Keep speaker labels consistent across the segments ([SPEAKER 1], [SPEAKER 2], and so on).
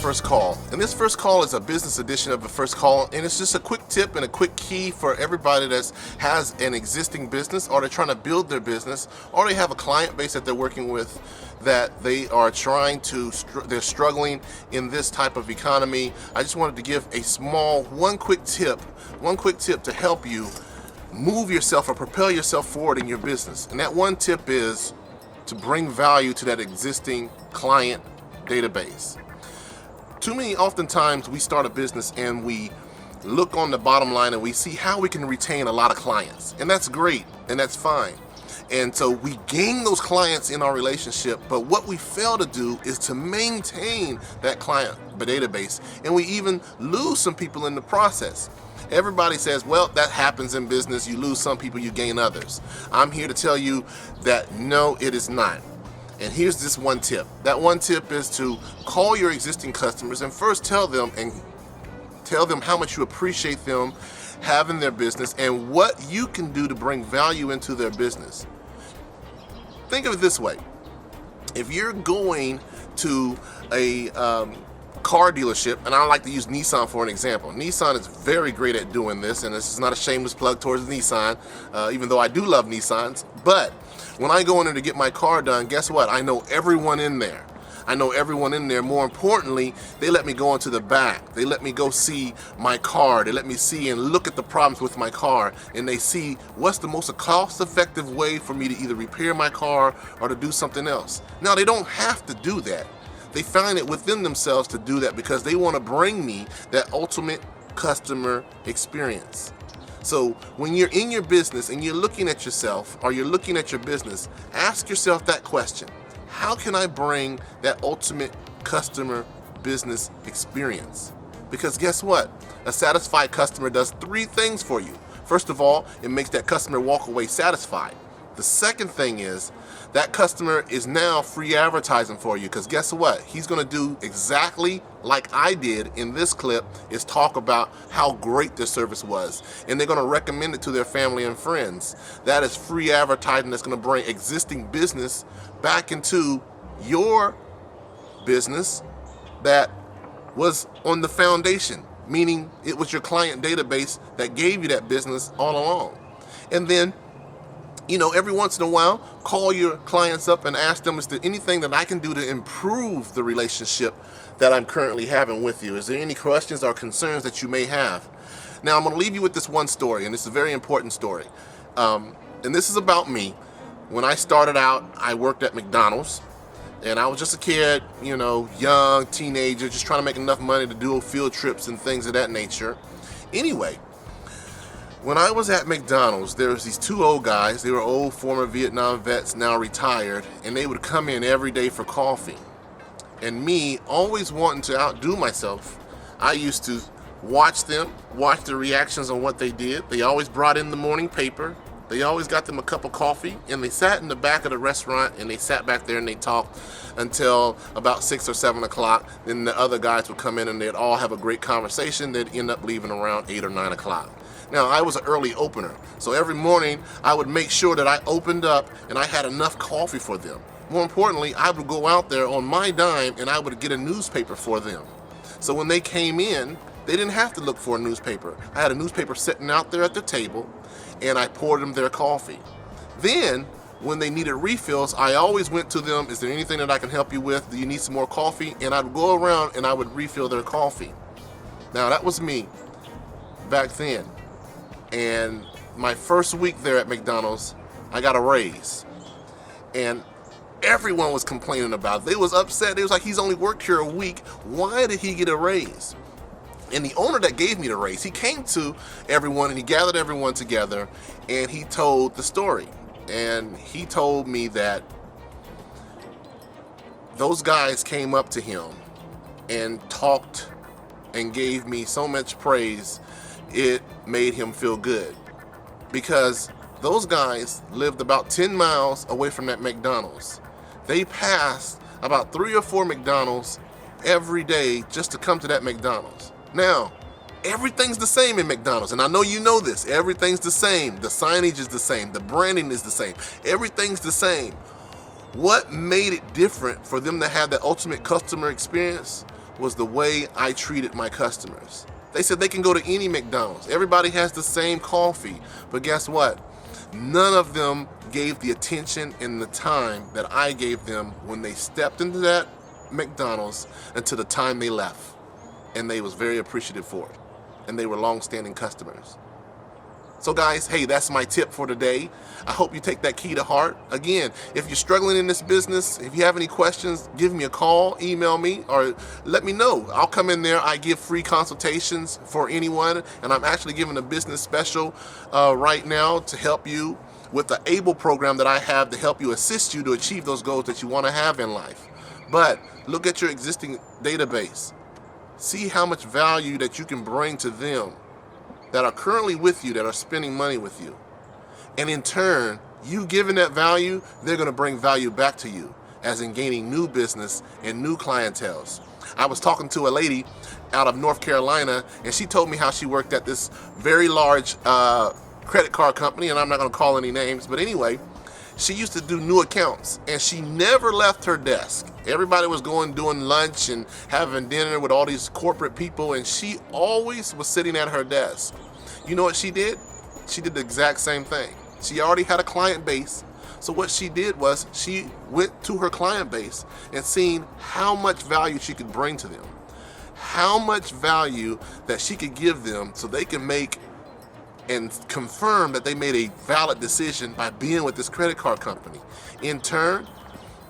[SPEAKER 1] first call. And this first call is a business edition of the first call, and it's just a quick tip and a quick key for everybody that has an existing business, or they're trying to build their business, or they have a client base that they're working with that they are trying to, they're struggling in this type of economy. I just wanted to give a small, one quick tip to help you move yourself or propel yourself forward in your business. And that one tip is to bring value to that existing client database. Too many oftentimes we start a business and we look on the bottom line and we see how we can retain a lot of clients, and that's great and that's fine. And so we gain those clients in our relationship, but what we fail to do is to maintain that client database, and we even lose some people in the process. Everybody says, well, that happens in business. You lose some people, you gain others. I'm here to tell you that no, it is not. And here's this one tip. That one tip is to call your existing customers and first tell them how much you appreciate them having their business and what you can do to bring value into their business. Think of it this way. If you're going to a car dealership, and I like to use Nissan for an example. Nissan is very great at doing this, and this is not a shameless plug towards Nissan, even though I do love Nissans. But when I go in there to get my car done, guess what? I know everyone in there. More importantly, they let me go into the back. They let me go see my car. They let me see and look at the problems with my car, and they see what's the most cost-effective way for me to either repair my car or to do something else. Now, they don't have to do that. They find it within themselves to do that because they want to bring me that ultimate customer experience. So when you're in your business and you're looking at yourself or you're looking at your business, ask yourself that question. How can I bring that ultimate customer business experience? Because guess what? A satisfied customer does 3 things for you. First of all, it makes that customer walk away satisfied. The second thing is that customer is now free advertising for you, because guess what? He's going to do exactly like I did in this clip, is talk about how great their service was, and they're going to recommend it to their family and friends. That is free advertising that's going to bring existing business back into your business that was on the foundation, meaning it was your client database that gave you that business all along. And then, every once in a while, call your clients up and ask them, is there anything that I can do to improve the relationship that I'm currently having with you? Is there any questions or concerns that you may have? Now, I'm going to leave you with this one story, and it's a very important story. And this is about me. When I started out, I worked at McDonald's, and I was just a kid, young teenager, just trying to make enough money to do field trips and things of that nature. Anyway, when I was at McDonald's, there was these 2 old guys. They were old former Vietnam vets, now retired, and they would come in every day for coffee. And me, always wanting to outdo myself, I used to watch the reactions on what they did. They always brought in the morning paper. They always got them a cup of coffee, and they sat in the back of the restaurant, and they sat back there and they talked until about 6 or 7 o'clock. Then the other guys would come in and they'd all have a great conversation. They'd end up leaving around 8 or 9 o'clock. Now, I was an early opener, so every morning I would make sure that I opened up and I had enough coffee for them. More importantly, I would go out there on my dime and I would get a newspaper for them. So when they came in, they didn't have to look for a newspaper. I had a newspaper sitting out there at the table, and I poured them their coffee. Then, when they needed refills, I always went to them, is there anything that I can help you with? Do you need some more coffee? And I would go around and I would refill their coffee. Now, that was me back then. And my first week there at McDonald's, I got a raise. And everyone was complaining about it. They was upset. They was like, he's only worked here a week. Why did he get a raise? And the owner that gave me the raise, he came to everyone and he gathered everyone together and he told the story. And he told me that those guys came up to him and talked and gave me so much praise, it made him feel good. Because those guys lived about 10 miles away from that McDonald's. They passed about 3 or 4 McDonald's every day just to come to that McDonald's. Now, everything's the same in McDonald's, and I know you know this. Everything's the same. The signage is the same. The branding is the same. Everything's the same. What made it different for them to have that ultimate customer experience was the way I treated my customers. They said they can go to any McDonald's. Everybody has the same coffee. But guess what? None of them gave the attention and the time that I gave them when they stepped into that McDonald's until the time they left. And they was very appreciative for it. And they were long-standing customers. So guys, hey, that's my tip for today. I hope you take that key to heart. Again, if you're struggling in this business, if you have any questions, give me a call, email me, or let me know. I'll come in there. I give free consultations for anyone, and I'm actually giving a business special right now to help you with the ABLE program that I have to help you, assist you to achieve those goals that you want to have in life. But look at your existing database. See how much value that you can bring to them that are currently with you, that are spending money with you. And in turn, you giving that value, they're going to bring value back to you, as in gaining new business and new clienteles. I was talking to a lady out of North Carolina, and she told me how she worked at this very large credit card company, and I'm not going to call any names, but anyway, she used to do new accounts, and she never left her desk. Everybody was doing lunch and having dinner with all these corporate people, and she always was sitting at her desk. You know what she did? She did the exact same thing. She already had a client base, so what she did was she went to her client base and seen how much value she could bring to them, how much value that she could give them so they can make and confirm that they made a valid decision by being with this credit card company. In turn,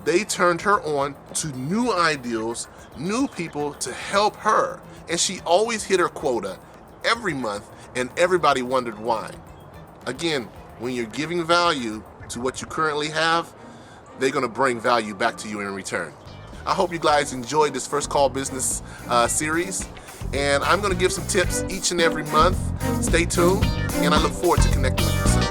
[SPEAKER 1] they turned her on to new ideals, new people to help her. And she always hit her quota every month, and everybody wondered why. Again, when you're giving value to what you currently have, they're gonna bring value back to you in return. I hope you guys enjoyed this First Call Business series. And I'm going to give some tips each and every month. Stay tuned, and I look forward to connecting with you soon.